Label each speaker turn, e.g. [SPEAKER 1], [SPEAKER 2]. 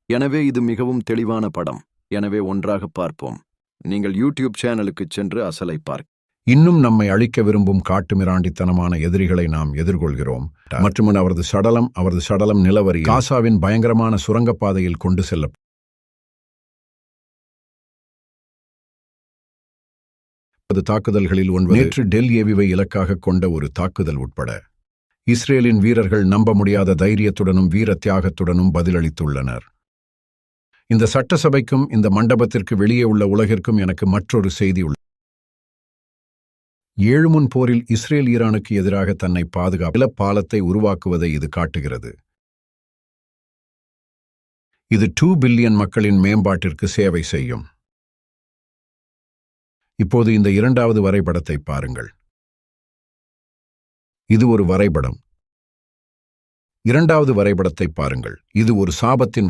[SPEAKER 1] எனவே இது மிகவும் தெளிவான படம். எனவே ஒன்றாக பார்ப்போம். நீங்கள் யூடியூப் சேனலுக்குச் சென்று அசலை பார்க்க.
[SPEAKER 2] இன்னும் நம்மை அழிக்க விரும்பும் காட்டுமிராண்டித்தனமான எதிரிகளை நாம் எதிர்கொள்கிறோம். மற்றும் அவரது சடலம் நிலவரி காசாவின் பயங்கரமான சுரங்கப்பாதையில் கொண்டு செல்ல தாக்குதல்களில் நேற்று டெல் ஏவிவை இலக்காக கொண்ட ஒரு தாக்குதல் உட்பட இஸ்ரேலின் வீரர்கள் நம்ப முடியாத தைரியத்துடனும் வீர தியாகத்துடனும் பதிலளித்துள்ளனர். இந்த சட்டசபைக்கும் இந்த மண்டபத்திற்கு வெளியே உள்ள உலகிற்கும் எனக்கு மற்றொரு செய்தி உள்ளது. 7 முன் போரில் இஸ்ரேல் ஈரானுக்கு எதிராக தன்னை பாதுகாப்பு பாலத்தை உருவாக்குவதை இது காட்டுகிறது. இது 2 பில்லியன் மக்களின் மேம்பாட்டிற்கு சேவை செய்யும். இப்போது இந்த இரண்டாவது வரைபடத்தை பாருங்கள். இது ஒரு வரைபடம். இரண்டாவது வரைபடத்தை பாருங்கள். இது ஒரு சாபத்தின்